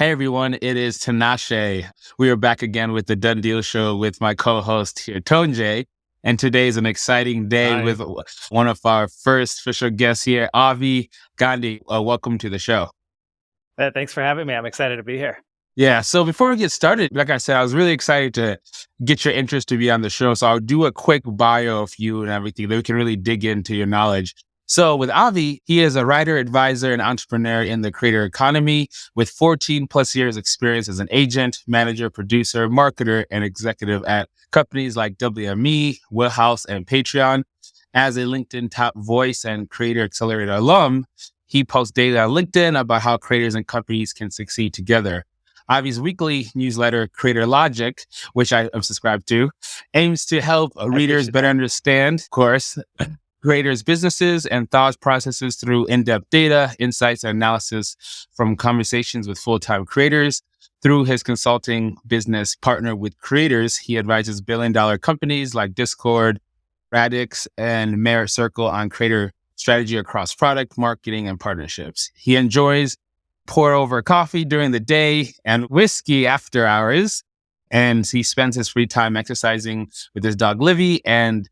Hey everyone, it is Tinashe. We are back again with the Done Deal Show with my co-host here, Tonjé. And today is an exciting day Hi. with one of our first official guests here, Avi Gandhi. Welcome to the show. Thanks for having me. I'm excited to be here. Yeah, so before we get started, like I said, I was really excited to get your interest to be on the show. So I'll do a quick bio of you and everything that we can really dig into your knowledge. So with Avi, he is a writer, advisor, and entrepreneur in the creator economy with 14 plus years experience as an agent, manager, producer, marketer, and executive at companies like WME, Wheelhouse, and Patreon. As a LinkedIn top voice and creator accelerator alum, he posts daily on LinkedIn about how creators and companies can succeed together. Avi's weekly newsletter, Creator Logic, which I am subscribed to, aims to help readers better understand, of course, creators' businesses and thought processes through in-depth data, insights, and analysis from conversations with full-time creators. Through his consulting business Partner with Creators, he advises billion-dollar companies like Discord, Radix, and Merit Circle on creator strategy across product, marketing, and partnerships. He enjoys pour over coffee during the day and whiskey after hours. And he spends his free time exercising with his dog Livy and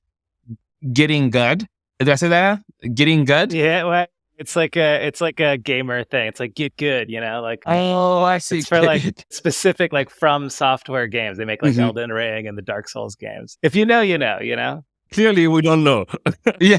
getting good. Did I say that? Getting good? Yeah, well, it's like a gamer thing. It's like get good, like Oh, I see. it's for like specific like From Software games. They make like Mhm. Elden Ring and the Dark Souls games. If you know, you know. Clearly, we don't know. Yeah.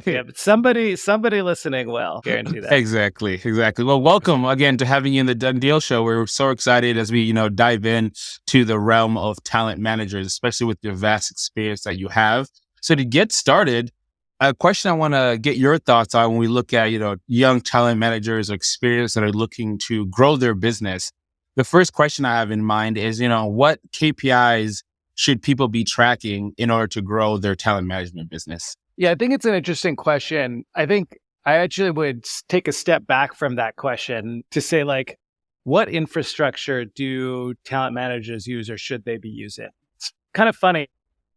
Yeah, but somebody listening will guarantee that. Exactly. Well, welcome again to having you in the Done Deal Show. We're so excited as we, dive in to the realm of talent managers, especially with your vast experience that you have. So to get started, a question I want to get your thoughts on when we look at, young talent managers or experience that are looking to grow their business. The first question I have in mind is, what KPIs should people be tracking in order to grow their talent management business? Yeah, I think it's an interesting question. I think I actually would take a step back from that question to say, like, what infrastructure do talent managers use or should they be using? It's kind of funny.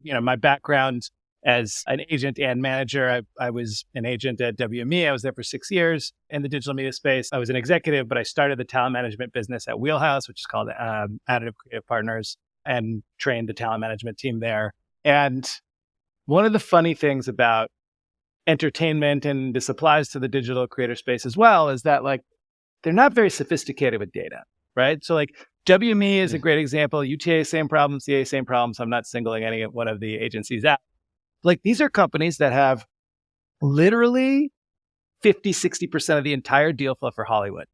My background as an agent and manager, I was an agent at WME. I was there for 6 years in the digital media space. I was an executive, but I started the talent management business at Wheelhouse, which is called Additive Creative Partners, and trained the talent management team there. And one of the funny things about entertainment, and this applies to the digital creator space as well, is that like they're not very sophisticated with data, right? So like WME is a great example. UTA, same problem. CA, same problems. I'm not singling any one of the agencies out. Like these are companies that have literally 50, 60% of the entire deal flow for Hollywood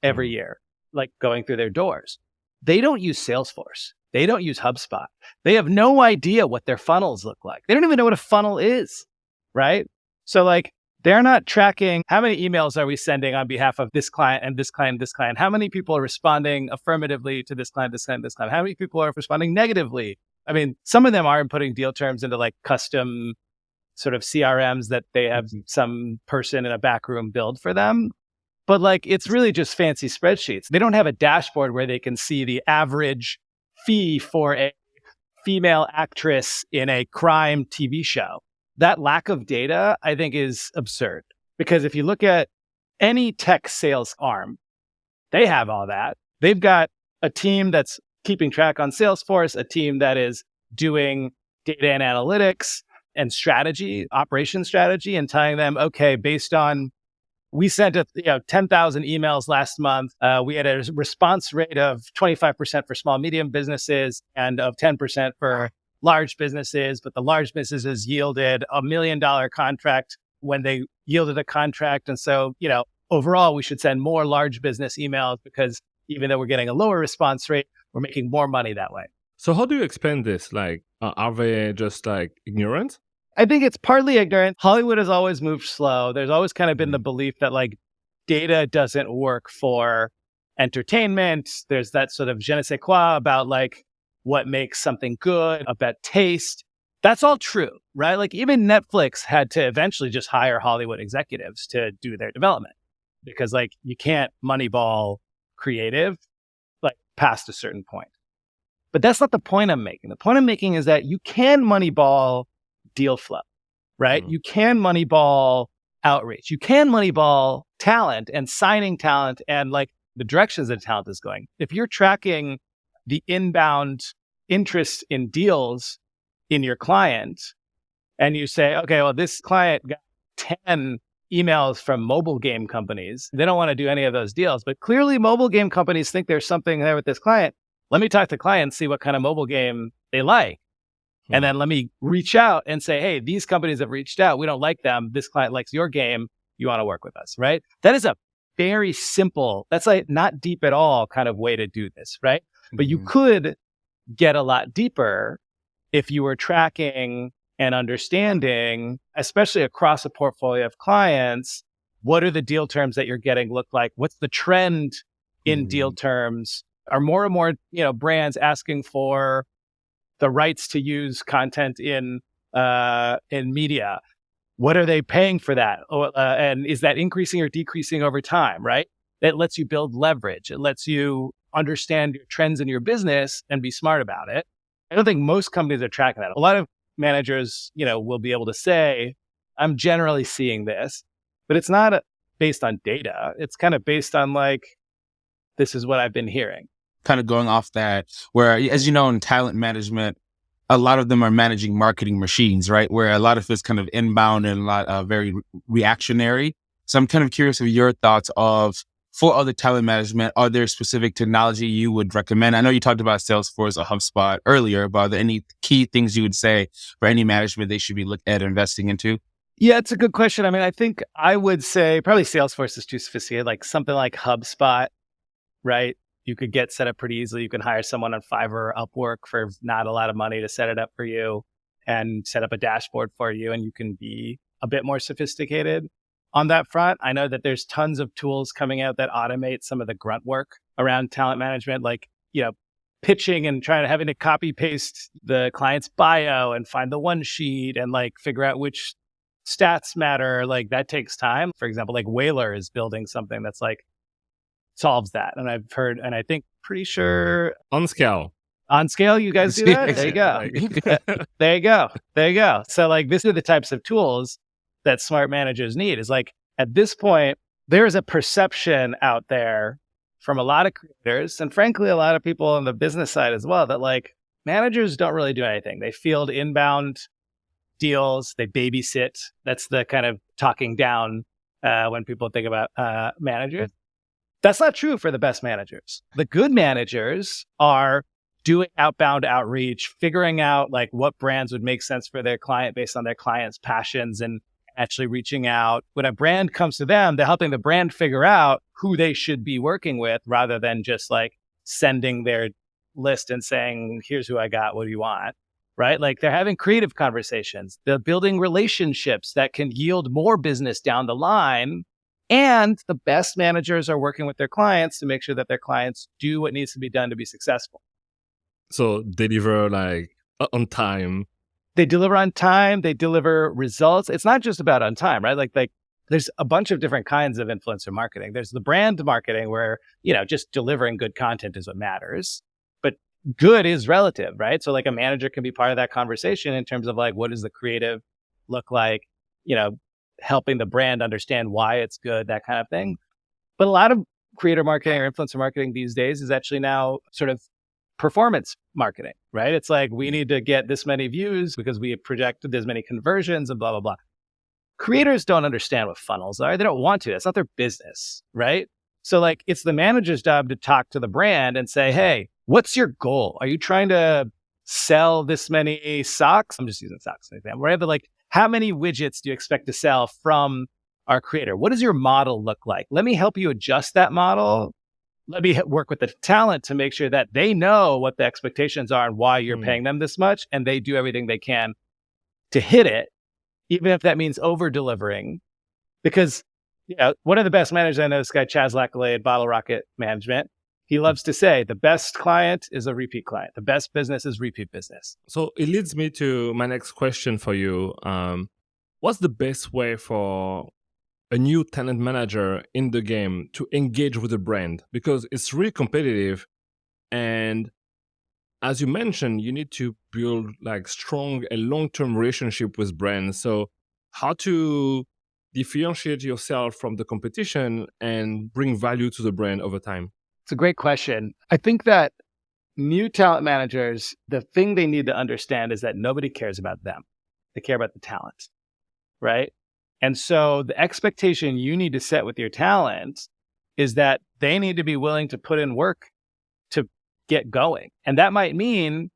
every year, like going through their doors. They don't use Salesforce. They don't use HubSpot. They have no idea what their funnels look like. They don't even know what a funnel is, right? So like, they're not tracking how many emails are we sending on behalf of this client and this client, this client? How many people are responding affirmatively to this client, this client, this client? How many people are responding negatively? I mean, some of them are inputting deal terms into like custom sort of CRMs that they have some person in a back room build for them. But like, it's really just fancy spreadsheets. They don't have a dashboard where they can see the average fee for a female actress in a crime TV show. That lack of data, I think, is absurd. Because if you look at any tech sales arm, they have all that. They've got a team that's keeping track on Salesforce, a team that is doing data and analytics and strategy, operation strategy, and telling them, okay, based on we sent 10,000 emails last month. We had a response rate of 25% for small, medium businesses and of 10% for large businesses. But the large businesses yielded $1 million contract when they yielded a contract. And so, overall, we should send more large business emails because even though we're getting a lower response rate, we're making more money that way. So how do you explain this? Like, are they just like ignorant? I think it's partly ignorant. Hollywood has always moved slow. There's always kind of been the belief that like data doesn't work for entertainment. There's that sort of je ne sais quoi about like what makes something good, about taste. That's all true, right? Like even Netflix had to eventually just hire Hollywood executives to do their development because like you can't moneyball creative like past a certain point. But that's not the point I'm making. The point I'm making is that you can moneyball deal flow, right? You can moneyball outreach. You can moneyball talent and signing talent and like the directions that talent is going. If you're tracking the inbound interest in deals in your client, and you say, okay, well, this client got 10 emails from mobile game companies. They don't want to do any of those deals, but clearly mobile game companies think there's something there with this client. Let me talk to clients, see what kind of mobile game they like. And then let me reach out and say, hey, these companies have reached out. We don't like them. This client likes your game. You want to work with us, right? That is a very simple, that's like not deep at all kind of way to do this, right? But you could get a lot deeper if you were tracking and understanding, especially across a portfolio of clients, what are the deal terms that you're getting look like? What's the trend in deal terms? Are more and more, brands asking for the rights to use content in media? What are they paying for that? And is that increasing or decreasing over time, right? That lets you build leverage. It lets you understand your trends in your business and be smart about it. I don't think most companies are tracking that. A lot of managers, will be able to say, I'm generally seeing this, but it's not based on data. It's kind of based on this is what I've been hearing. Kind of going off that, where, as you know, in talent management, a lot of them are managing marketing machines, right? Where a lot of it's kind of inbound and a lot very reactionary. So I'm kind of curious of your thoughts for other talent management, are there specific technology you would recommend? I know you talked about Salesforce or HubSpot earlier, but are there any key things you would say for any management they should be looking at investing into? Yeah, it's a good question. I mean, I think I would say probably Salesforce is too sophisticated, like something like HubSpot, right? You could get set up pretty easily. You can hire someone on Fiverr or Upwork for not a lot of money to set it up for you and set up a dashboard for you, and you can be a bit more sophisticated on that front. I know that there's tons of tools coming out that automate some of the grunt work around talent management, like, pitching and having to copy paste the client's bio and find the one sheet and figure out which stats matter. Like that takes time. For example, like Whaler is building something that's solves that. And I've heard, and I think pretty sure On Scale, you guys do that? There you go. There you go. So these are the types of tools that smart managers need. Is at this point, there is a perception out there from a lot of creators and frankly, a lot of people on the business side as well that managers don't really do anything. They field inbound deals, they babysit. That's the kind of talking down when people think about managers. That's not true for the best managers. The good managers are doing outbound outreach, figuring out what brands would make sense for their client based on their client's passions and actually reaching out. When a brand comes to them, they're helping the brand figure out who they should be working with rather than just sending their list and saying, here's who I got, what do you want? Right? They're having creative conversations. They're building relationships that can yield more business down the line. And the best managers are working with their clients to make sure that their clients do what needs to be done to be successful. So deliver on time. They deliver on time. They deliver results. It's not just about on time, right? There's a bunch of different kinds of influencer marketing. There's the brand marketing where, just delivering good content is what matters. But good is relative, right? So a manager can be part of that conversation in terms of what does the creative look like, helping the brand understand why it's good, that kind of thing. But a lot of creator marketing or influencer marketing these days is actually now sort of performance marketing, right? It's we need to get this many views because we have projected this many conversions and blah, blah, blah. Creators don't understand what funnels are. They don't want to. That's not their business, right? So it's the manager's job to talk to the brand and say, hey, what's your goal? Are you trying to sell this many socks? I'm just using socks as an example. Right? How many widgets do you expect to sell from our creator? What does your model look like? Let me help you adjust that model. Let me work with the talent to make sure that they know what the expectations are and why you're paying them this much. And they do everything they can to hit it, even if that means over delivering. Because, one of the best managers I know, this guy, Chaz Lackalay at Bottle Rocket Management, he loves to say the best client is a repeat client. The best business is repeat business. So it leads me to my next question for you. What's the best way for a new talent manager in the game to engage with the brand? Because it's really competitive. And as you mentioned, you need to build strong and long-term relationship with brands. So how to differentiate yourself from the competition and bring value to the brand over time? It's a great question. I think that new talent managers, the thing they need to understand is that nobody cares about them. They care about the talent, right? And so the expectation you need to set with your talent is that they need to be willing to put in work to get going. And that might mean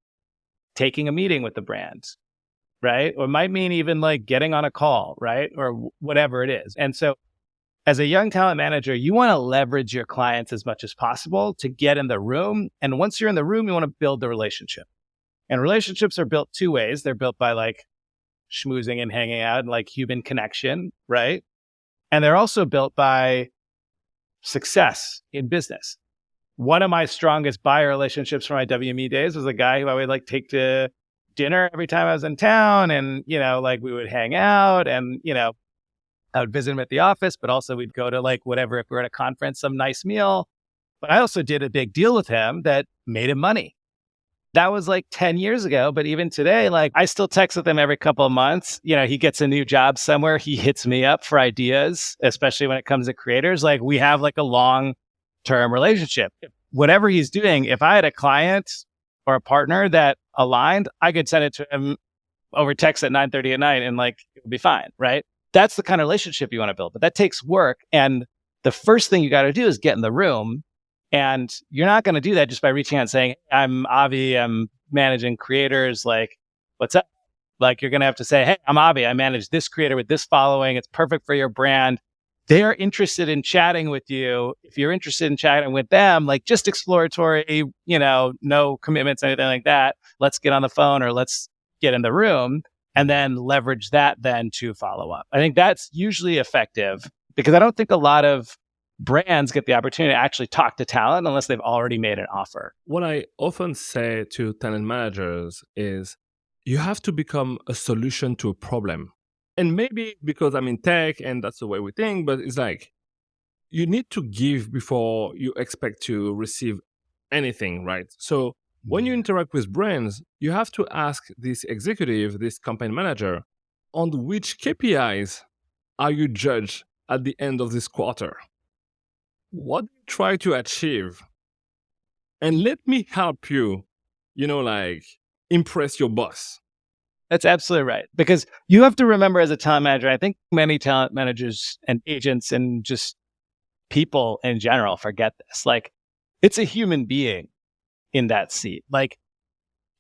taking a meeting with the brand, right? Or it might mean even like getting on a call, right? Or whatever it is. And so as a young talent manager, you want to leverage your clients as much as possible to get in the room. And once you're in the room, you want to build the relationship. And relationships are built two ways. They're built by like schmoozing and hanging out and like human connection, right? And they're also built by success in business. One of my strongest buyer relationships from my WME days was a guy who I would like take to dinner every time I was in town. And, like we would hang out and, I would visit him at the office, but also we'd go to like whatever, if we were at a conference, some nice meal. But I also did a big deal with him that made him money. That was like 10 years ago. But even today, like I still text with him every couple of months. He gets a new job somewhere. He hits me up for ideas, especially when it comes to creators. Like we have like a long-term relationship. Whatever he's doing, if I had a client or a partner that aligned, I could send it to him over text at 9:30 at night and like it would be fine, right? That's the kind of relationship you want to build, but that takes work. And the first thing you got to do is get in the room. And you're not going to do that just by reaching out and saying, I'm Avi, I'm managing creators. Like, what's up? Like, you're going to have to say, hey, I'm Avi. I manage this creator with this following. It's perfect for your brand. They are interested in chatting with you. If you're interested in chatting with them, like just exploratory, no commitments, anything like that. Let's get on the phone or let's get in the room. And then leverage that then to follow up. I think that's usually effective because I don't think a lot of brands get the opportunity to actually talk to talent unless they've already made an offer. What I often say to talent managers is you have to become a solution to a problem. And maybe because I'm in tech and that's the way we think, but it's like you need to give before you expect to receive anything, right? So when you interact with brands, you have to ask this executive, this campaign manager, on which KPIs are you judged at the end of this quarter? What do you try to achieve? And let me help you, impress your boss. That's absolutely right. Because you have to remember as a talent manager, I think many talent managers and agents and just people in general forget this. Like, it's a human being in that seat. Like,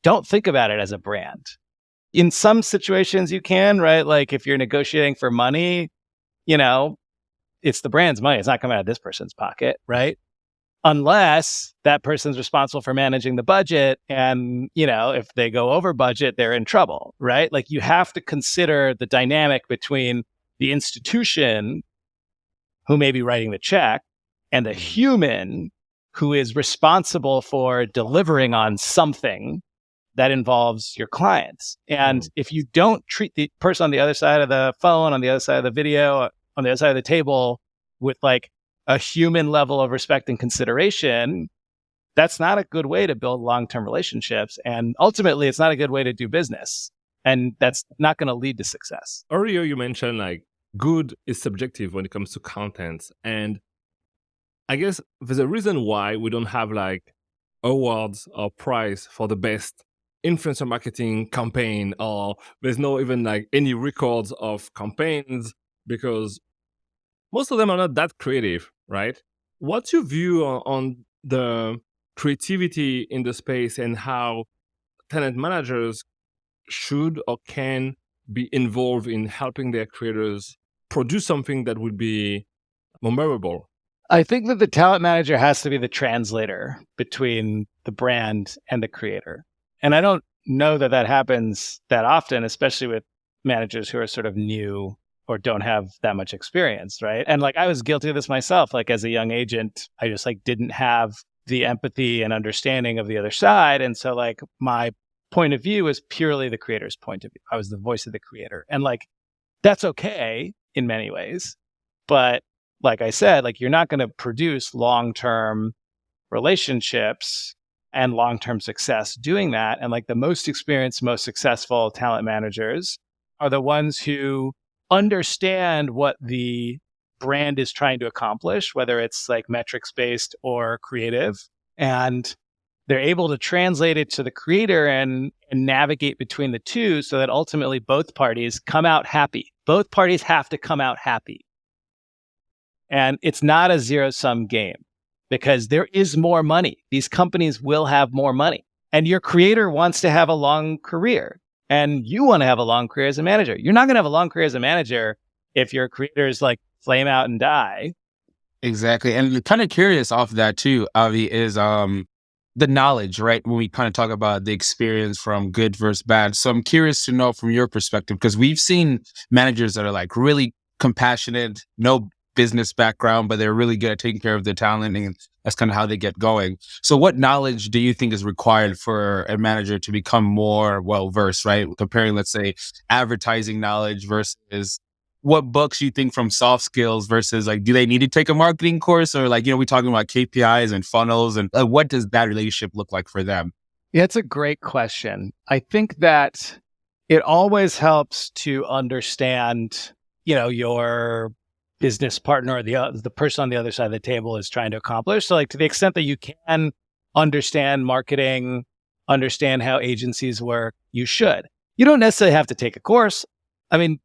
don't think about it as a brand. In some situations you can, right? Like if you're negotiating for money, it's the brand's money. It's not coming out of this person's pocket, right? Unless that person's responsible for managing the budget. And, if they go over budget, they're in trouble, right? Like you have to consider the dynamic between the institution who may be writing the check and the human who is responsible for delivering on something that involves your clients. And if you don't treat the person on the other side of the phone, on the other side of the video, on the other side of the table with like a human level of respect and consideration, that's not a good way to build long-term relationships. And ultimately, it's not a good way to do business. And that's not going to lead to success. Earlier, you mentioned like good is subjective when it comes to content. And I guess there's a reason why we don't have like awards or prize for the best influencer marketing campaign, or there's no even like any records of campaigns because most of them are not that creative, right? What's your view on the creativity in the space and how talent managers should or can be involved in helping their creators produce something that would be memorable? I think that the talent manager has to be the translator between the brand and the creator. And I don't know that happens that often, especially with managers who are sort of new or don't have that much experience, right? And like I was guilty of this myself. Like as a young agent, I just like didn't have the empathy and understanding of the other side. And so like my point of view is purely the creator's point of view. I was the voice of the creator. And like that's okay in many ways. But like I said, like you're not going to produce long-term relationships and long-term success doing that. And like the most experienced, most successful talent managers are the ones who understand what the brand is trying to accomplish, whether it's like metrics based or creative, and they're able to translate it to the creator and navigate between the two so that ultimately both parties come out happy. Both parties have to come out happy. And it's not a zero-sum game because there is more money. These companies will have more money. And your creator wants to have a long career. And you want to have a long career as a manager. You're not going to have a long career as a manager if your creators like flame out and die. Exactly. And kind of curious off that too, Avi, is the knowledge, right? When we kind of talk about the experience from good versus bad. So I'm curious to know from your perspective, because we've seen managers that are like really compassionate, no business background, but they're really good at taking care of their talent, and that's kind of how they get going. So what knowledge do you think is required for a manager to become more well-versed, right? Comparing, let's say, advertising knowledge versus what books you think from soft skills versus like, do they need to take a marketing course, or like, we're talking about KPIs and funnels, and what does that relationship look like for them? Yeah, it's a great question. I think that it always helps to understand, your business partner or the person on the other side of the table is trying to accomplish. So like to the extent that you can understand marketing, understand how agencies work, you should. You don't necessarily have to take a course. I mean,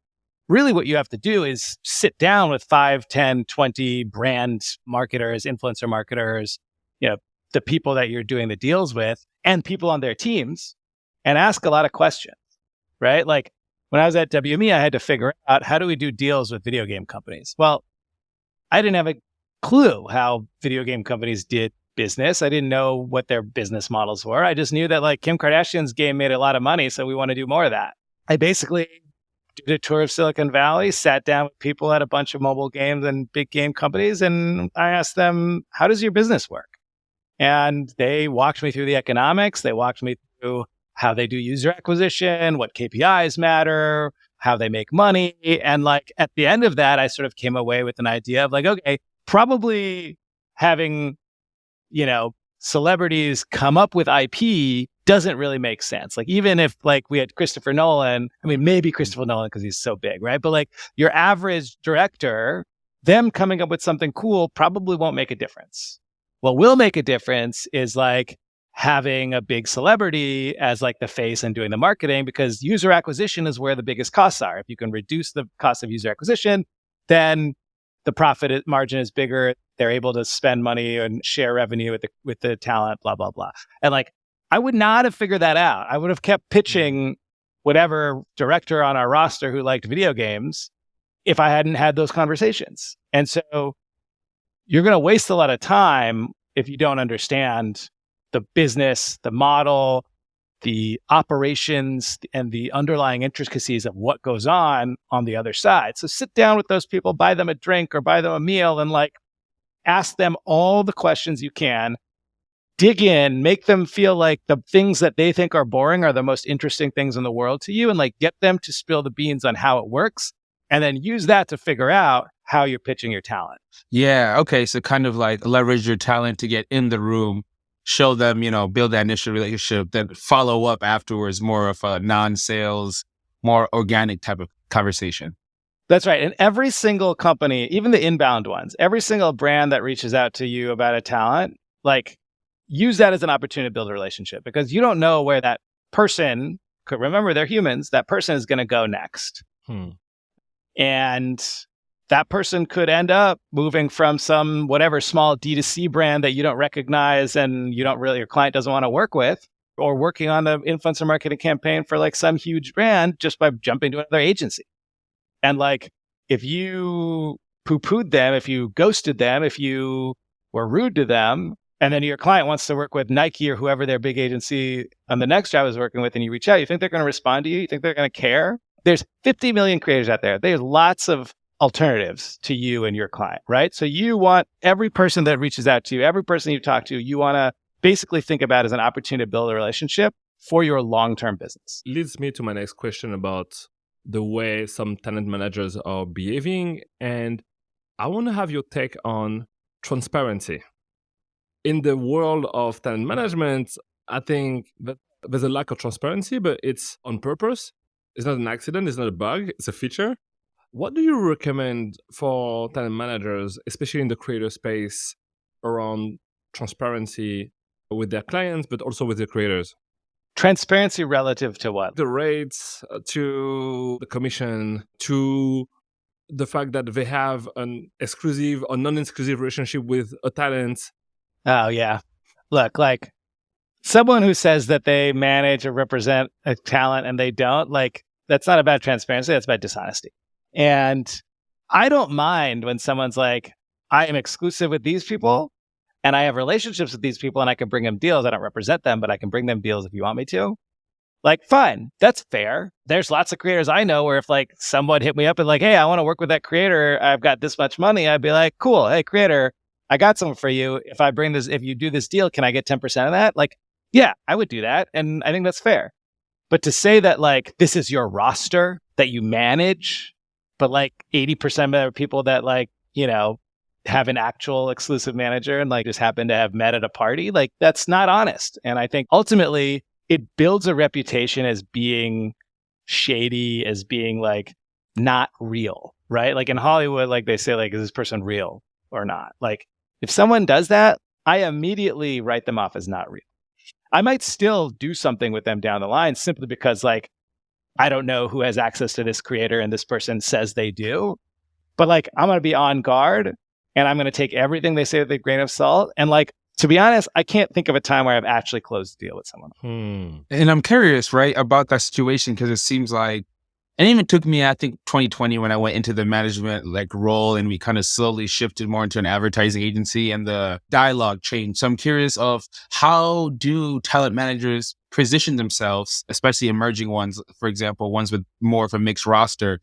really what you have to do is sit down with 5, 10, 20 brand marketers, influencer marketers, the people that you're doing the deals with and people on their teams and ask a lot of questions, right? Like when I was at WME, I had to figure out how do we do deals with video game companies? Well, I didn't have a clue how video game companies did business. I didn't know what their business models were. I just knew that like Kim Kardashian's game made a lot of money, so we want to do more of that. I basically did a tour of Silicon Valley, sat down with people at a bunch of mobile games and big game companies, and I asked them, how does your business work? And they walked me through the economics. They walked me through how they do user acquisition, what KPIs matter, how they make money. And like at the end of that, I sort of came away with an idea of like, okay, probably having, celebrities come up with IP doesn't really make sense. Like even if like we had Christopher Nolan, I mean, maybe Christopher Nolan because he's so big, right? But like your average director, them coming up with something cool probably won't make a difference. What will make a difference is like having a big celebrity as like the face and doing the marketing, because user acquisition is where the biggest costs are. If you can reduce the cost of user acquisition, then the profit margin is bigger. They're able to spend money and share revenue with the talent, blah, blah, blah. And like, I would not have figured that out. I would have kept pitching whatever director on our roster who liked video games if I hadn't had those conversations. And so you're going to waste a lot of time if you don't understand the business, the model, the operations, and the underlying intricacies of what goes on the other side. So sit down with those people, buy them a drink or buy them a meal, and like ask them all the questions you can. Dig in, make them feel like the things that they think are boring are the most interesting things in the world to you, and like get them to spill the beans on how it works, and then use that to figure out how you're pitching your talent. Yeah. Okay. So kind of like leverage your talent to get in the room, show them, build that initial relationship, then follow up afterwards, more of a non-sales, more organic type of conversation. That's right. And every single company, even the inbound ones, every single brand that reaches out to you about a talent, like use that as an opportunity to build a relationship, because you don't know where that person could, remember they're humans, that person is going to go next. And that person could end up moving from some whatever small D2C brand that you don't recognize and your client doesn't want to work with, or working on the influencer marketing campaign for like some huge brand just by jumping to another agency. And like, if you poo-pooed them, if you ghosted them, if you were rude to them, and then your client wants to work with Nike or whoever their big agency on the next job is working with, and you reach out, you think they're going to respond to you? You think they're going to care? There's 50 million creators out there. There's lots of alternatives to you and your client, right? So you want every person that reaches out to you, every person you talk to, you want to basically think about as an opportunity to build a relationship for your long-term business. Leads me to my next question about the way some talent managers are behaving. And I want to have your take on transparency. In the world of talent management, I think that there's a lack of transparency, but it's on purpose. It's not an accident. It's not a bug. It's a feature. What do you recommend for talent managers, especially in the creator space, around transparency with their clients, but also with the creators? Transparency relative to what? The rates, to the commission, to the fact that they have an exclusive or non-exclusive relationship with a talent. Oh, yeah. Look, like someone who says that they manage or represent a talent and they don't, like, that's not about transparency. That's about dishonesty. And I don't mind when someone's like, I am exclusive with these people and I have relationships with these people and I can bring them deals. I don't represent them, but I can bring them deals if you want me to. Like, fine, that's fair. There's lots of creators I know where if like someone hit me up and like, hey, I want to work with that creator, I've got this much money, I'd be like, cool, hey, creator, I got something for you. If you do this deal, can I get 10% of that? Like, yeah, I would do that. And I think that's fair. But to say that like, this is your roster that you manage, but like 80% of the people that like, have an actual exclusive manager and like just happen to have met at a party, like that's not honest. And I think ultimately it builds a reputation as being shady, as being like not real, right? Like in Hollywood, like they say, like, is this person real or not? Like if someone does that, I immediately write them off as not real. I might still do something with them down the line simply because like, I don't know who has access to this creator and this person says they do, but like, I'm going to be on guard and I'm going to take everything they say with a grain of salt. And like, to be honest, I can't think of a time where I've actually closed a deal with someone. And I'm curious, right, about that situation, because it seems like, and it even took me, I think 2020 when I went into the management like role and we kind of slowly shifted more into an advertising agency and the dialogue changed. So I'm curious of how do talent managers position themselves, especially emerging ones, for example, ones with more of a mixed roster,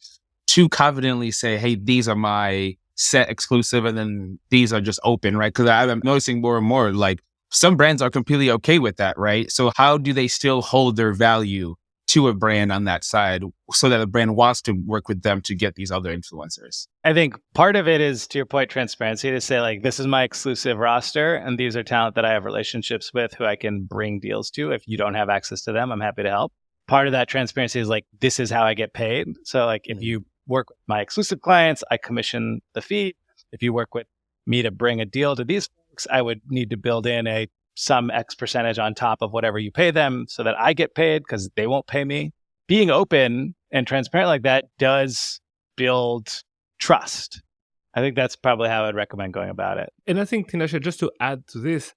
to confidently say, hey, these are my set exclusive and then these are just open, right? Because I'm noticing more and more like some brands are completely okay with that, right? So how do they still hold their value to a brand on that side so that the brand wants to work with them to get these other influencers? I think part of it is, to your point, transparency, to say like, this is my exclusive roster and these are talent that I have relationships with who I can bring deals to. If you don't have access to them, I'm happy to help. Part of that transparency is like, this is how I get paid. So like if you work with my exclusive clients, I commission the fee. If you work with me to bring a deal to these folks, I would need to build in some X percentage on top of whatever you pay them so that I get paid because they won't pay me. Being open and transparent like that does build trust. I think that's probably how I'd recommend going about it. And I think, Tinashe, just to add to this,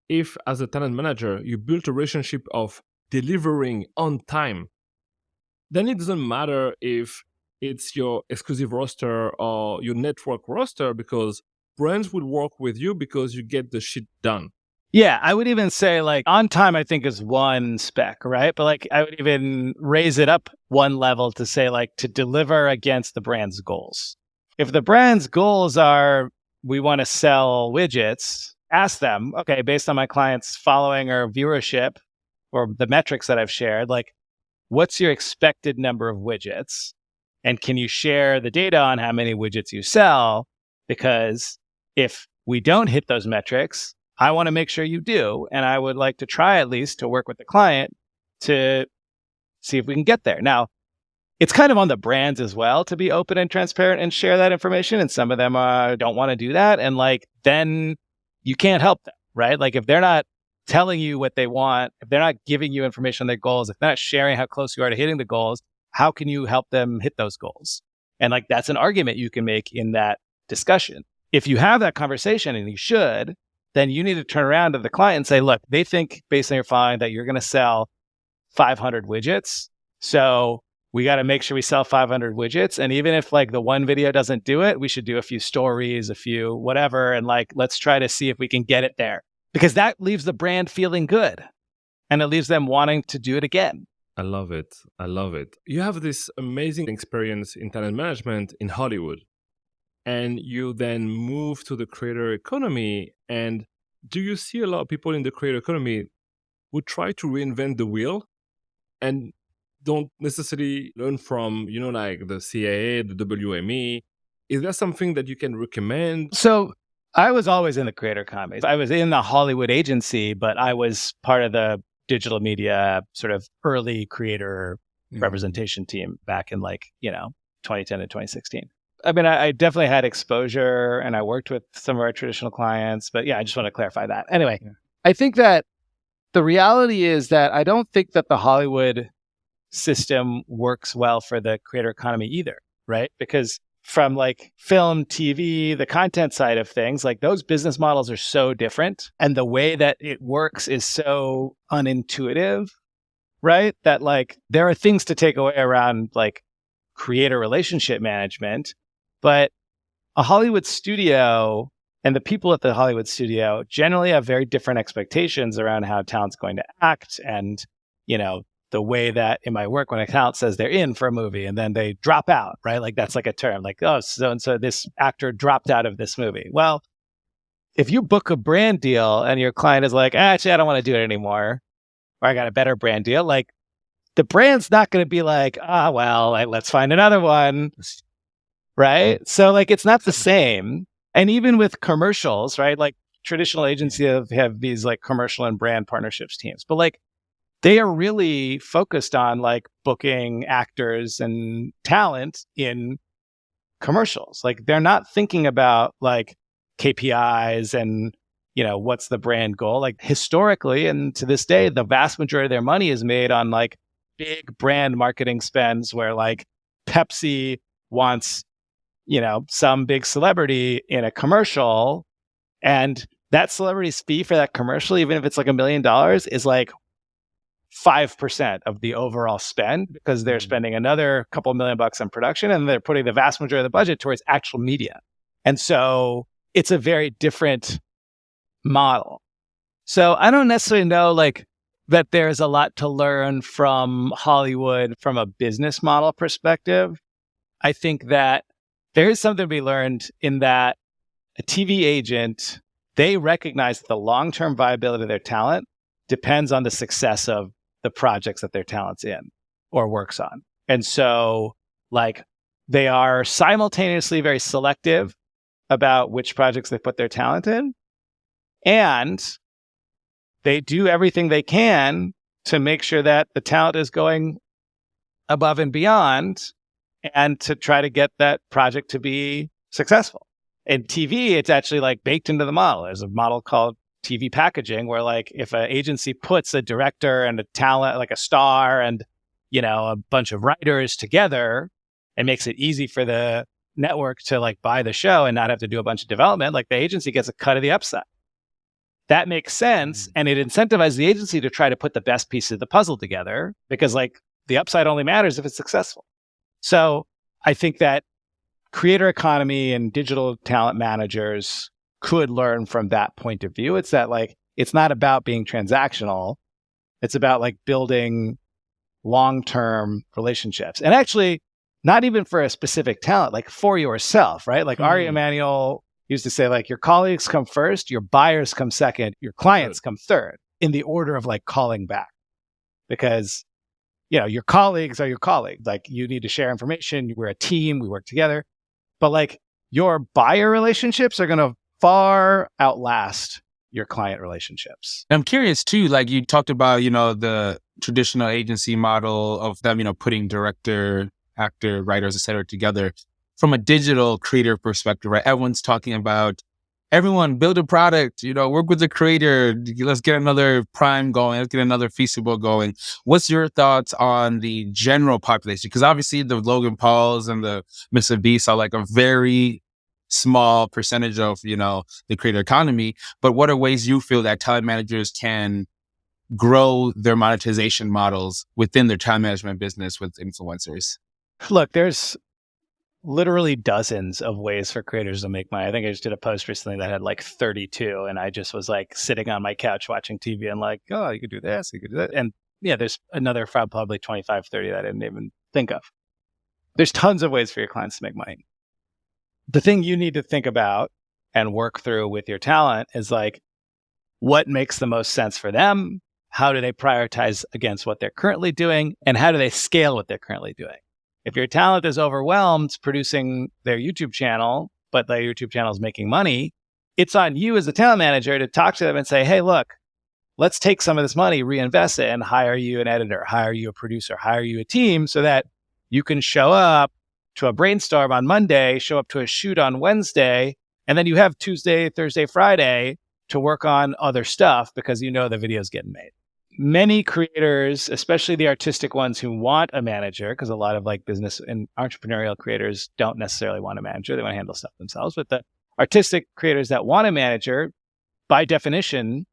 if as a talent manager, you build a relationship of delivering on time, then it doesn't matter if it's your exclusive roster or your network roster, because brands will work with you because you get the shit done. Yeah, I would even say like on time, I think is one spec, right? But like I would even raise it up one level to say like to deliver against the brand's goals. If the brand's goals are, we want to sell widgets, ask them, okay, based on my clients' following or viewership or the metrics that I've shared, like what's your expected number of widgets? And can you share the data on how many widgets you sell? Because if we don't hit those metrics, I want to make sure you do. And I would like to try at least to work with the client to see if we can get there. Now, it's kind of on the brands as well to be open and transparent and share that information. And some of them don't want to do that. And like, then you can't help them, right? Like if they're not telling you what they want, if they're not giving you information on their goals, if they're not sharing how close you are to hitting the goals, how can you help them hit those goals? And like, that's an argument you can make in that discussion. If you have that conversation, and you should, then you need to turn around to the client and say, look, they think based on your following that you're going to sell 500 widgets. So we got to make sure we sell 500 widgets. And even if like the one video doesn't do it, we should do a few stories, a few whatever. And like, let's try to see if we can get it there, because that leaves the brand feeling good and it leaves them wanting to do it again. I love it. I love it. You have this amazing experience in talent management in Hollywood, and you then move to the creator economy. And do you see a lot of people in the creator economy who try to reinvent the wheel and don't necessarily learn from, like the CIA, the WME? Is there something that you can recommend? So I was always in the creator economy. I was in the Hollywood agency, but I was part of the digital media sort of early creator representation team back in 2010 to 2016. I mean, I definitely had exposure and I worked with some of our traditional clients, but yeah, I just want to clarify that. Anyway, I think that the reality is that I don't think that the Hollywood system works well for the creator economy either, right? Because from like film, TV, the content side of things, like those business models are so different and the way that it works is so unintuitive, right? That like there are things to take away around like creator relationship management, but a Hollywood studio and the people at the Hollywood studio generally have very different expectations around how talent's going to act and, you know, the way that it might work when a talent says they're in for a movie and then they drop out, right? Like that's like a term like, oh, so this actor dropped out of this movie. Well, if you book a brand deal and your client is like, actually, I don't want to do it anymore, or I got a better brand deal, like the brand's not going to be like, let's find another one, right? So like, it's not the same. And even with commercials, right? Like traditional agencies have these like commercial and brand partnerships teams, but like they are really focused on like booking actors and talent in commercials. Like they're not thinking about like KPIs and, you know, what's the brand goal? Like historically and to this day, the vast majority of their money is made on like big brand marketing spends where like Pepsi wants, you know, some big celebrity in a commercial and that celebrity's fee for that commercial, even if it's like $1 million, is like 5% of the overall spend because they're spending another couple $1 million on production and they're putting the vast majority of the budget towards actual media. And so it's a very different model. So I don't necessarily know like that there's a lot to learn from Hollywood from a business model perspective. I think that there is something to be learned in that a TV agent, they recognize that the long-term viability of their talent depends on the success of the projects that their talent's in or works on. And so like they are simultaneously very selective about which projects they put their talent in. And they do everything they can to make sure that the talent is going above and beyond and to try to get that project to be successful. In TV, it's actually like baked into the model. There's a model called TV packaging where like if an agency puts a director and a talent, like a star and, you know, a bunch of writers together and makes it easy for the network to like buy the show and not have to do a bunch of development, like the agency gets a cut of the upside. That makes sense. And it incentivizes the agency to try to put the best piece of the puzzle together because like the upside only matters if it's successful. So I think that creator economy and digital talent managers could learn from that point of view. It's that like, it's not about being transactional. It's about like building long-term relationships. And actually, not even for a specific talent, like for yourself, right? Like Ari Emanuel used to say like, your colleagues come first, your buyers come second, your clients come third in the order of like calling back. Because, you know, your colleagues are your colleagues. Like you need to share information. We're a team. We work together. But like your buyer relationships are going to far outlast your client relationships. I'm curious too, like you talked about, you know, the traditional agency model of them, you know, putting director, actor, writers, et cetera, together. From a digital creator perspective, right? Everyone's talking about everyone build a product, you know, work with the creator. Let's get another Prime going. Let's get another Feasible going. What's your thoughts on the general population? Because obviously the Logan Pauls and the Mr. Beast are like a very small percentage of, you know, the creator economy. But what are ways you feel that talent managers can grow their monetization models within their talent management business with influencers? Look, there's literally dozens of ways for creators to make money. I think I just did a post recently that had like 32 and I just was like sitting on my couch watching TV and like, oh, you could do this, you could do that. And yeah, there's another probably 25, 30 that I didn't even think of. There's tons of ways for your clients to make money. The thing you need to think about and work through with your talent is like, what makes the most sense for them? How do they prioritize against what they're currently doing? And how do they scale what they're currently doing? If your talent is overwhelmed producing their YouTube channel, but their YouTube channel is making money, it's on you as a talent manager to talk to them and say, hey, look, let's take some of this money, reinvest it, and hire you an editor, hire you a producer, hire you a team so that you can show up to a brainstorm on Monday, show up to a shoot on Wednesday, and then you have Tuesday, Thursday, Friday to work on other stuff because the video's getting made. Many creators, especially the artistic ones who want a manager, because a lot of like business and entrepreneurial creators don't necessarily want a manager. They want to handle stuff themselves. But the artistic creators that want a manager, by definition,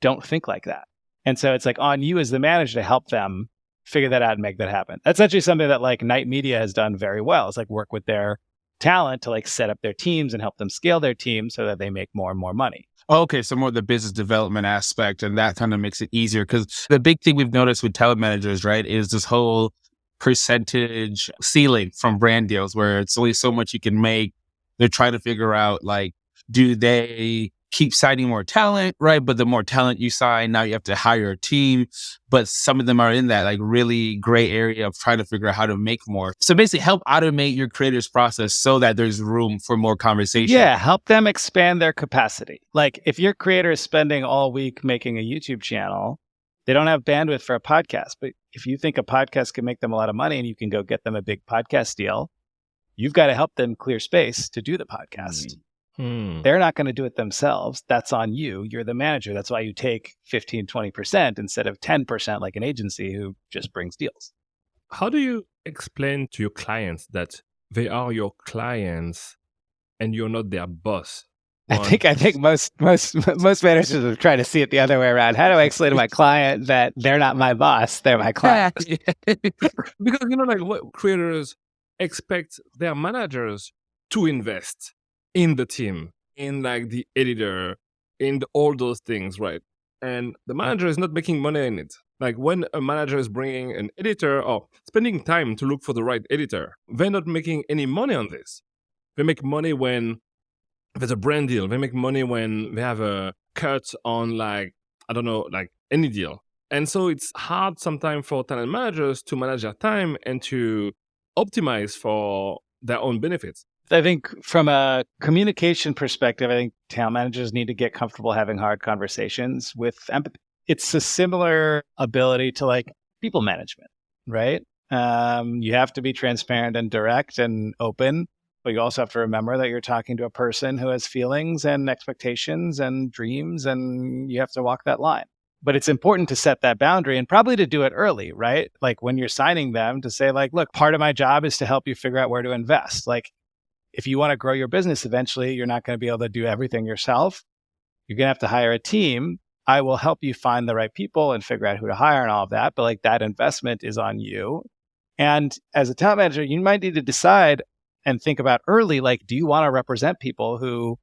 don't think like that. And so it's like on you as the manager to help them figure that out and make that happen. That's actually something that like Night Media has done very well. It's like work with their talent to like set up their teams and help them scale their teams so that they make more and more money. Okay, so more of the business development aspect, and that kind of makes it easier because the big thing we've noticed with talent managers, right, is this whole percentage ceiling from brand deals where it's only so much you can make. They're trying to figure out like, do they keep signing more talent, right? But the more talent you sign, now you have to hire a team. But some of them are in that like really gray area of trying to figure out how to make more. So basically help automate your creators process so that there's room for more conversation. Yeah, help them expand their capacity. Like if your creator is spending all week making a YouTube channel, they don't have bandwidth for a podcast. But if you think a podcast can make them a lot of money and you can go get them a big podcast deal, you've got to help them clear space to do the podcast. They're not going to do it themselves. That's on you. You're the manager. That's why you take 15, 20% instead of 10% like an agency who just brings deals. How do you explain to your clients that they are your clients and you're not their boss? I think most managers are trying to see it the other way around. How do I explain to my client that they're not my boss, they're my client? Because like what creators expect their managers to invest in the team, in like the editor, in all those things, right? And the manager is not making money in it. Like when a manager is bringing an editor or spending time to look for the right editor, they're not making any money on this. They make money when there's a brand deal. They make money when they have a cut on like, I don't know, like any deal. And so it's hard sometimes for talent managers to manage their time and to optimize for their own benefits. I think from a communication perspective, I think talent managers need to get comfortable having hard conversations with empathy. It's a similar ability to like people management, right? You have to be transparent and direct and open, but you also have to remember that you're talking to a person who has feelings and expectations and dreams, and you have to walk that line. But it's important to set that boundary and probably to do it early, right? Like when you're signing them to say like, look, part of my job is to help you figure out where to invest. Like, if you want to grow your business eventually, you're not going to be able to do everything yourself. You're going to have to hire a team. I will help you find the right people and figure out who to hire and all of that. But like that investment is on you. And as a talent manager, you might need to decide and think about early, like, do you want to represent people who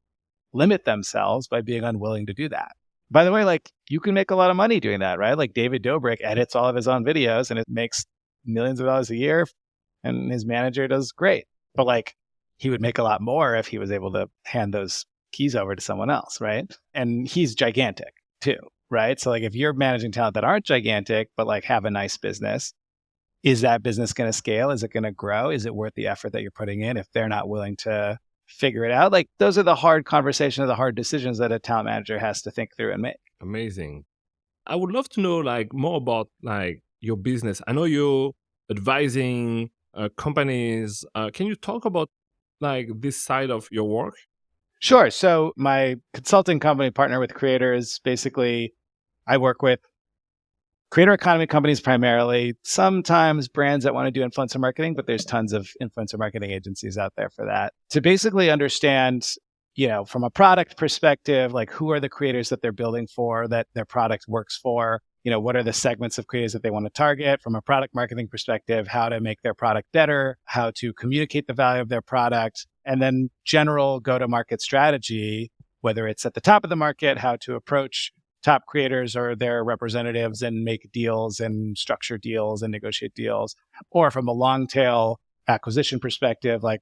limit themselves by being unwilling to do that? By the way, like you can make a lot of money doing that, right? Like David Dobrik edits all of his own videos and it makes millions of dollars a year and his manager does great. But like, he would make a lot more if he was able to hand those keys over to someone else, right? And he's gigantic too, right? So like if you're managing talent that aren't gigantic, but like have a nice business, is that business going to scale? Is it going to grow? Is it worth the effort that you're putting in if they're not willing to figure it out? Like those are the hard conversations, the hard decisions that a talent manager has to think through and make. Amazing. I would love to know like more about like your business. I know you're advising companies. Can you talk about like this side of your work? Sure. So my consulting company partner with creators, basically I work with creator economy companies primarily, sometimes brands that want to do influencer marketing, but there's tons of influencer marketing agencies out there for that. To basically understand, from a product perspective, like who are the creators that they're building for, that their product works for, what are the segments of creators that they want to target from a product marketing perspective, how to make their product better, how to communicate the value of their product, and then general go-to-market strategy, whether it's at the top of the market, how to approach top creators or their representatives and make deals and structure deals and negotiate deals, or from a long tail acquisition perspective, like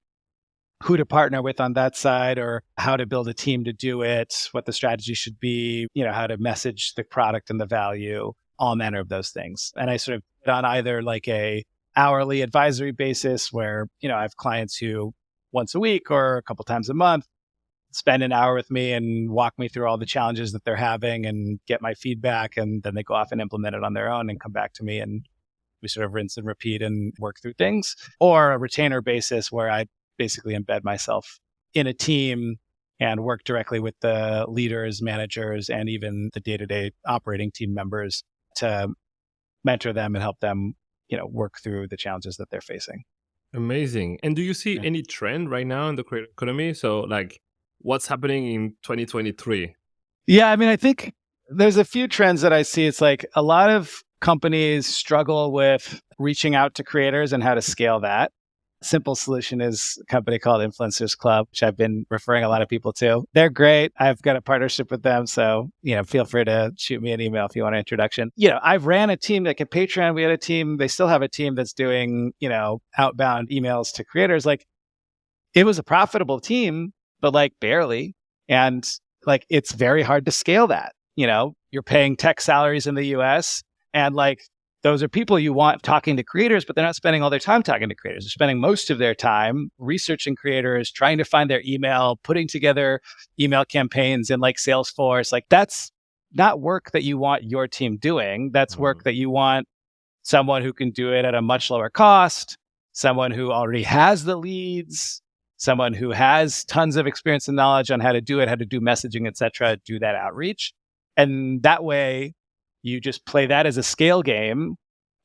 who to partner with on that side or how to build a team to do it, what the strategy should be, how to message the product and the value, all manner of those things. And I sort of put on either like a hourly advisory basis where, I have clients who once a week or a couple times a month spend an hour with me and walk me through all the challenges that they're having and get my feedback. And then they go off and implement it on their own and come back to me and we sort of rinse and repeat and work through things, or a retainer basis where I basically embed myself in a team and work directly with the leaders, managers, and even the day-to-day operating team members to mentor them and help them, work through the challenges that they're facing. Amazing. And do you see any trend right now in the creator economy? So like what's happening in 2023? Yeah, I think there's a few trends that I see. It's like a lot of companies struggle with reaching out to creators and how to scale that. Simple solution is a company called Influencers Club, which I've been referring a lot of people to. They're great. I've got a partnership with them. So, feel free to shoot me an email if you want an introduction. I've ran a team like at Patreon. We had a team. They still have a team that's doing, outbound emails to creators. Like it was a profitable team, but like barely. And like, it's very hard to scale that. You're paying tech salaries in the US and like, those are people you want talking to creators, but they're not spending all their time talking to creators. They're spending most of their time researching creators, trying to find their email, putting together email campaigns in like Salesforce. Like that's not work that you want your team doing. That's work that you want someone who can do it at a much lower cost, someone who already has the leads, someone who has tons of experience and knowledge on how to do it, how to do messaging, et cetera, do that outreach. And that way, you just play that as a scale game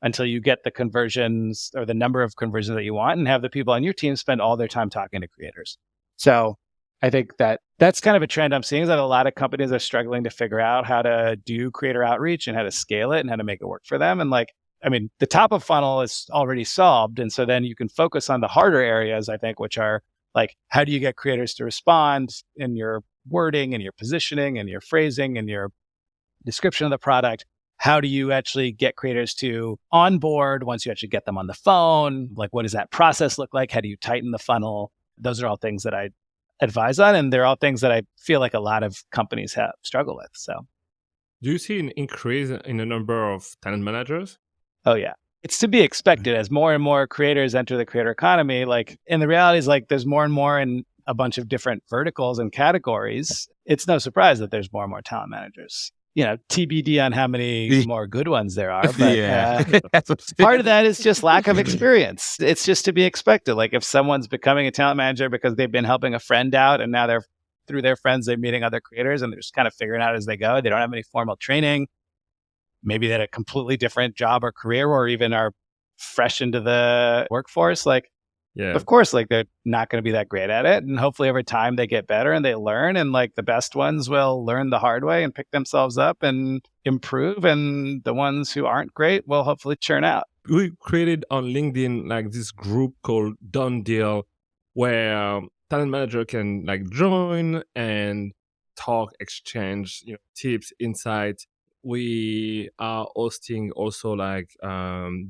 until you get the conversions or the number of conversions that you want and have the people on your team spend all their time talking to creators. So I think that's kind of a trend I'm seeing is that a lot of companies are struggling to figure out how to do creator outreach and how to scale it and how to make it work for them. And the top of funnel is already solved. And so then you can focus on the harder areas, I think, which are like, how do you get creators to respond in your wording and your positioning and your phrasing and your description of the product? How do you actually get creators to onboard once you actually get them on the phone? Like, what does that process look like? How do you tighten the funnel? Those are all things that I advise on. And they're all things that I feel like a lot of companies have struggled with. So, do you see an increase in the number of talent managers? Oh, yeah. It's to be expected as more and more creators enter the creator economy. Like, and the reality is like there's more and more in a bunch of different verticals and categories. It's no surprise that there's more and more talent managers. TBD on how many more good ones there are. But part of that is just lack of experience. It's just to be expected. Like if someone's becoming a talent manager because they've been helping a friend out and now they're through their friends, they're meeting other creators and they're just kind of figuring out as they go. They don't have any formal training. Maybe they had a completely different job or career or even are fresh into the workforce. Of course, like they're not going to be that great at it. And hopefully over time they get better and they learn. And like the best ones will learn the hard way and pick themselves up and improve. And the ones who aren't great will hopefully churn out. We created on LinkedIn like this group called Done Deal where talent manager can like join and talk, exchange, tips, insights. We are hosting also like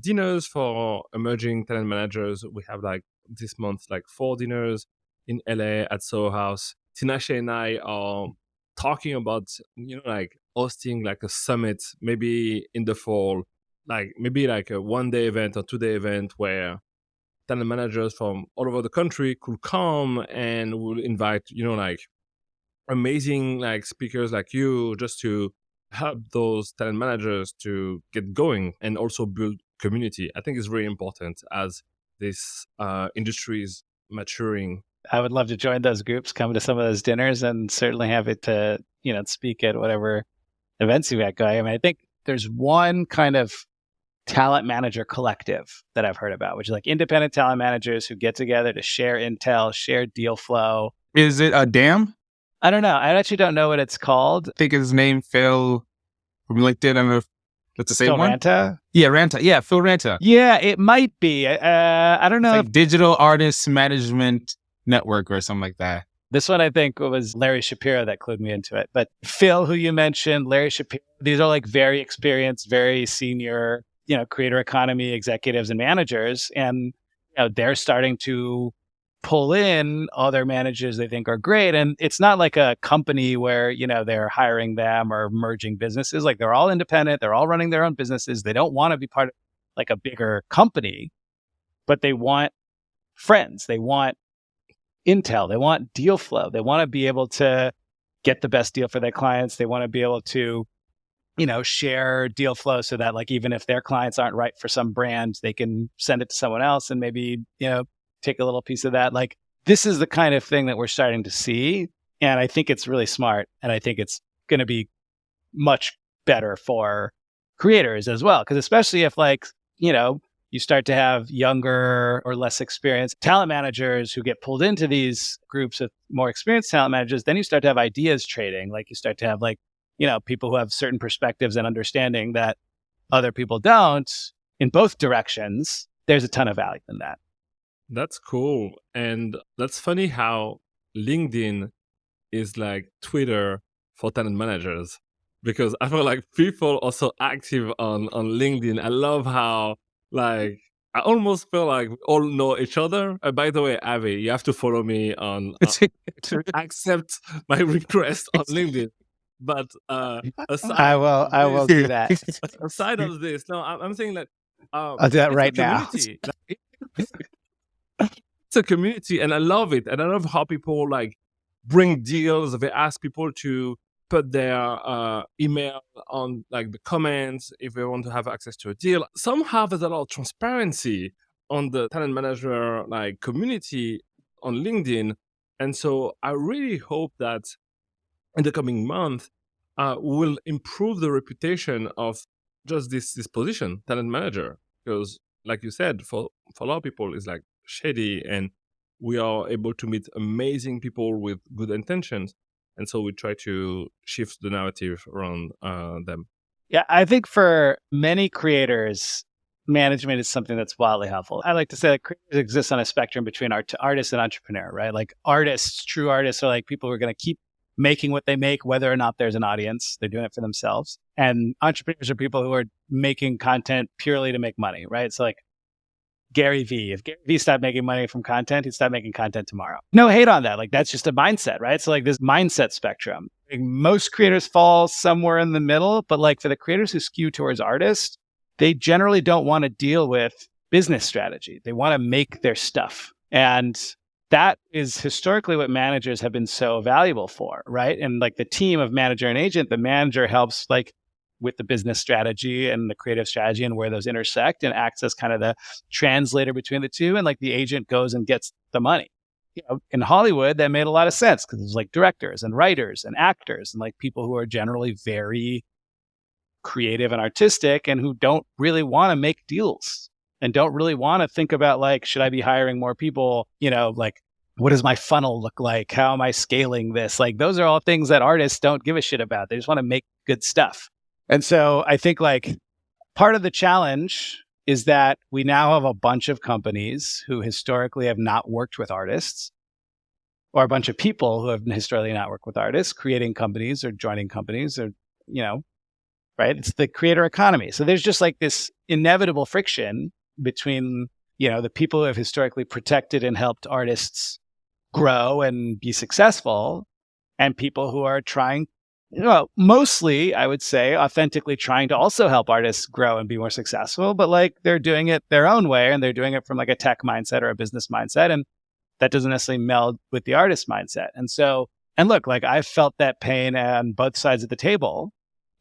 dinners for emerging talent managers. We have like this month like 4 dinners in LA at Soho House. Tinashe and I are talking about like hosting like a summit maybe in the fall, like maybe like a 1-day event or 2-day event where talent managers from all over the country could come and we'll invite like amazing like speakers like you just to help those talent managers to get going and also build community. I think it's very important as this industry is maturing. I would love to join those groups, come to some of those dinners, and certainly have it to, speak at whatever events you got going. I think there's one kind of talent manager collective that I've heard about, which is like independent talent managers who get together to share intel, share deal flow. Is it a DAM? I don't know. I actually don't know what it's called. I think his name Phil from LinkedIn. I don't know if that's the same Phil one. Ranta? Yeah, Ranta. Yeah, Phil Ranta. Yeah, it might be. I don't know. It's like Digital Artists Management Network or something like that. This one, I think, was Larry Shapiro that clued me into it. But Phil, who you mentioned, Larry Shapiro, these are like very experienced, very senior, creator economy executives and managers. And they're starting to pull in other managers they think are great. And it's not like a company where, they're hiring them or merging businesses. Like they're all independent. They're all running their own businesses. They don't want to be part of like a bigger company, but they want friends. They want intel. They want deal flow. They want to be able to get the best deal for their clients. They want to be able to, share deal flow so that like even if their clients aren't right for some brand, they can send it to someone else and maybe, take a little piece of that. Like this is the kind of thing that we're starting to see. And I think it's really smart. And I think it's going to be much better for creators as well. Because especially if like, you start to have younger or less experienced talent managers who get pulled into these groups of more experienced talent managers, then you start to have ideas trading. Like you start to have like, people who have certain perspectives and understanding that other people don't in both directions. There's a ton of value in that. That's cool. And that's funny how LinkedIn is like Twitter for talent managers, because I feel like people are so active on LinkedIn. I love how like I almost feel like we all know each other. By the way, Avi, you have to follow me on to accept my request on LinkedIn. But aside I will do that. aside of this, no, I'm saying that I'll do that it's right a now. community. It's a community, and I love it. And I love how people like bring deals. They ask people to put their email on like the comments if they want to have access to a deal. Somehow there's a lot of transparency on the talent manager like community on LinkedIn. And so I really hope that in the coming month, will improve the reputation of just this position, talent manager. Because, like you said, for a lot of people, it's like shady, and we are able to meet amazing people with good intentions, and so we try to shift the narrative around them. Yeah, I think for many creators, management is something that's wildly helpful. I like to say that creators exist on a spectrum between artist and entrepreneur, right? Like artists, true artists are like people who are going to keep making what they make, whether or not there's an audience. They're doing it for themselves. And entrepreneurs are people who are making content purely to make money, right? So like Gary Vee, if Gary Vee stopped making money from content, he'd stop making content tomorrow. No hate on that. Like that's just a mindset, right? So like this mindset spectrum. Like, most creators fall somewhere in the middle, but like for the creators who skew towards artists, they generally don't want to deal with business strategy. They want to make their stuff. And that is historically what managers have been so valuable for, right? And like the team of manager and agent, the manager helps like with the business strategy and the creative strategy and where those intersect and acts as kind of the translator between the two. And like the agent goes and gets the money. In Hollywood, that made a lot of sense because there's like directors and writers and actors and like people who are generally very creative and artistic and who don't really want to make deals and don't really want to think about like, should I be hiring more people? Like, what does my funnel look like? How am I scaling this? Like, those are all things that artists don't give a shit about. They just want to make good stuff. And so I think like part of the challenge is that we now have a bunch of companies who historically have not worked with artists, or a bunch of people who have historically not worked with artists, creating companies or joining companies or, right? It's the creator economy. So there's just like this inevitable friction between, the people who have historically protected and helped artists grow and be successful and people who are trying, mostly I would say authentically trying to also help artists grow and be more successful, but like they're doing it their own way and they're doing it from like a tech mindset or a business mindset. And that doesn't necessarily meld with the artist mindset. And look, like I've felt that pain on both sides of the table.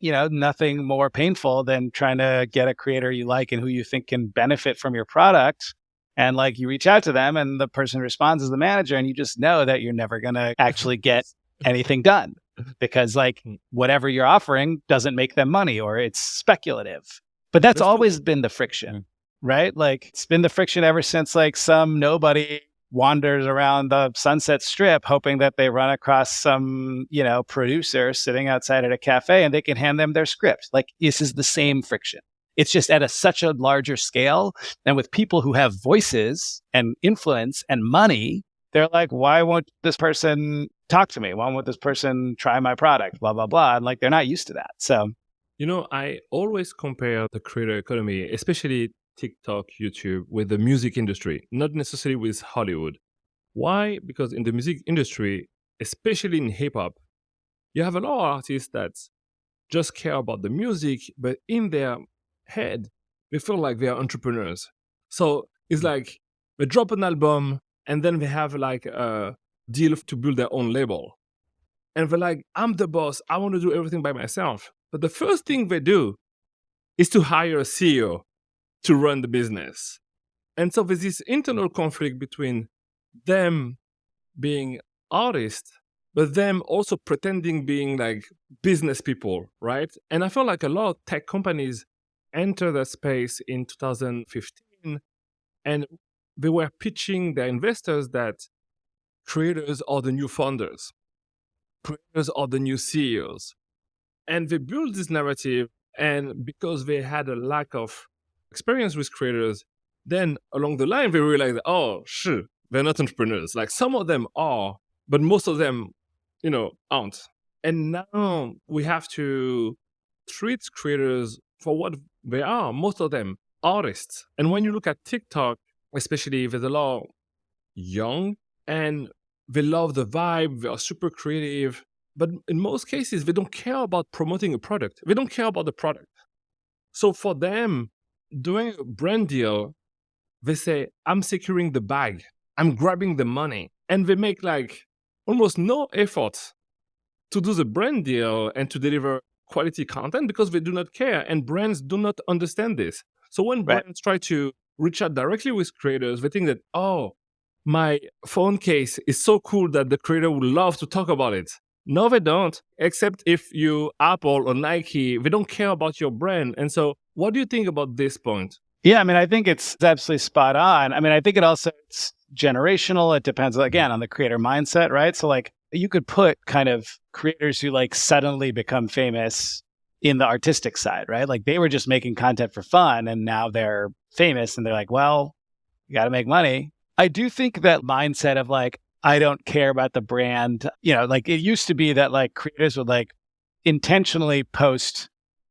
Nothing more painful than trying to get a creator you like and who you think can benefit from your product. And like you reach out to them and the person who responds is the manager and you just know that you're never going to actually get anything done because like whatever you're offering doesn't make them money or it's speculative. But that's always been the friction, right? Like it's been the friction ever since like some nobody wanders around the Sunset Strip hoping that they run across some, producer sitting outside at a cafe and they can hand them their script. Like this is the same friction. It's just at such a larger scale. And with people who have voices and influence and money, they're like, why won't this person talk to me? Why won't this person try my product? Blah, blah, blah. And like, they're not used to that. So, I always compare the creator economy, especially TikTok, YouTube, with the music industry, not necessarily with Hollywood. Why? Because in the music industry, especially in hip hop, you have a lot of artists that just care about the music, but in their head, they feel like they are entrepreneurs. So it's like they drop an album and then they have like a deal to build their own label. And they're like, I'm the boss. I want to do everything by myself. But the first thing they do is to hire a CEO to run the business. And so there's this internal conflict between them being artists, but them also pretending being like business people, right? And I feel like a lot of tech companies entered that space in 2015, and they were pitching their investors that creators are the new founders, creators are the new CEOs. And they built this narrative, and because they had a lack of experience with creators, then along the line, they realized, oh, shit, they're not entrepreneurs. Like some of them are, but most of them, aren't. And now we have to treat creators for what they are, most of them artists. And when you look at TikTok, especially, there's a lot young and they love the vibe, they are super creative. But in most cases, they don't care about promoting a product. They don't care about the product. So for them, doing a brand deal, they say, I'm securing the bag. I'm grabbing the money. And they make like almost no effort to do the brand deal and to deliver quality content because they do not care. And brands do not understand this. So when brands try to reach out directly with creators, they think that, oh, my phone case is so cool that the creator would love to talk about it. No, they don't, except if you Apple or Nike, they don't care about your brand. And so what do you think about this point? Yeah, I mean, I think it's absolutely spot on. I mean, I think it's generational. It depends, again, on the creator mindset, right? So like you could put kind of creators who like suddenly become famous in the artistic side, right? Like they were just making content for fun and now they're famous and they're like, well, you got to make money. I do think that mindset of like, I don't care about the brand, like it used to be that like creators would like intentionally post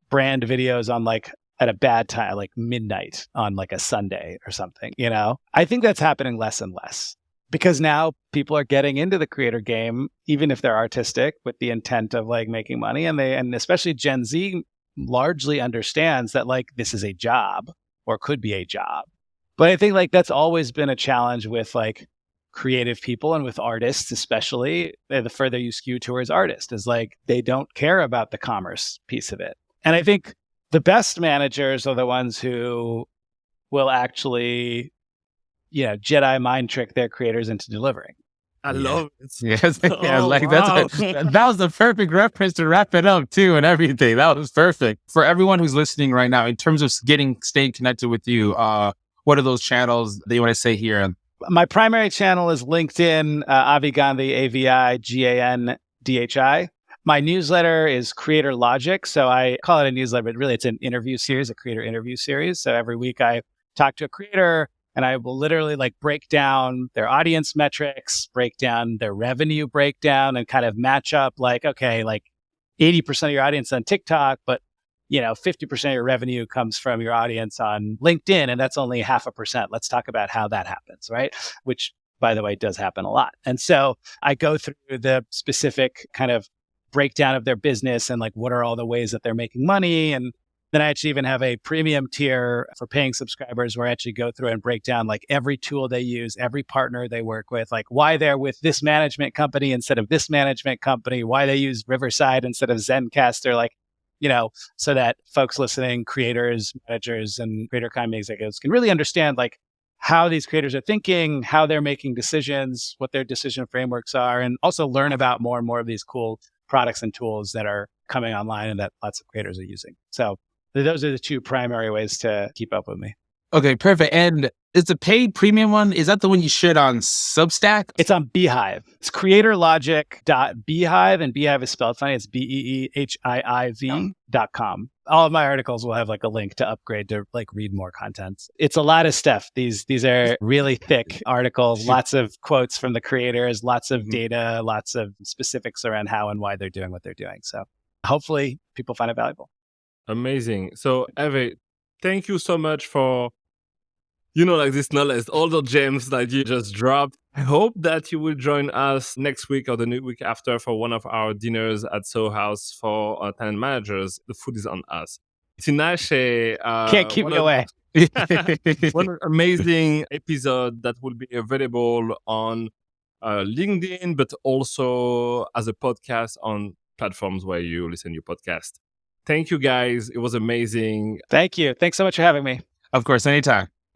brand videos on like at a bad time, like midnight on like a Sunday or something, I think that's happening less and less because now people are getting into the creator game, even if they're artistic, with the intent of like making money. And especially Gen Z largely understands that like this is a job or could be a job. But I think like that's always been a challenge with like creative people and with artists, especially the further you skew towards artists is like they don't care about the commerce piece of it. And I think the best managers are the ones who will actually, Jedi mind trick their creators into delivering. I love it. Yes, Wow. that was the perfect reference to wrap it up too, and everything. That was perfect for everyone who's listening right now. In terms of staying connected with you, what are those channels that you want to say here? My primary channel is LinkedIn, Avi Gandhi, AVIGANDHI. My newsletter is Creator Logic. So I call it a newsletter, but really it's an interview series, a creator interview series. So every week I talk to a creator and I will literally like break down their audience metrics, break down their revenue breakdown and kind of match up like, okay, like 80% of your audience on TikTok, but 50% of your revenue comes from your audience on LinkedIn, and that's only 0.5%. Let's talk about how that happens, right? Which, by the way, does happen a lot. And so I go through the specific kind of breakdown of their business and like what are all the ways that they're making money. And then I actually even have a premium tier for paying subscribers where I actually go through and break down like every tool they use, every partner they work with, like why they're with this management company instead of this management company, why they use Riverside instead of Zencaster, like, so that folks listening, creators, managers, and creator economy executives can really understand like how these creators are thinking, how they're making decisions, what their decision frameworks are, and also learn about more and more of these cool products and tools that are coming online and that lots of creators are using. So those are the two primary ways to keep up with me. Okay, perfect. And is the paid premium one, is that the one you shared on Substack? It's on Beehive. It's creatorlogic.beehive, and Beehive is spelled funny. It's BEEHIIV.com. All of my articles will have like a link to upgrade to like read more content. It's a lot of stuff. These are really thick articles, lots of quotes from the creators, lots of data, lots of specifics around how and why they're doing what they're doing. So hopefully people find it valuable. Amazing. So Avi, thank you so much for like this knowledge, all the gems that you just dropped. I hope that you will join us next week or the week after for one of our dinners at Soho House for talent managers. The food is on us. Tinashe. Can't keep me away. One amazing episode that will be available on LinkedIn, but also as a podcast on platforms where you listen to your podcast. Thank you, guys. It was amazing. Thank you. Thanks so much for having me. Of course, anytime.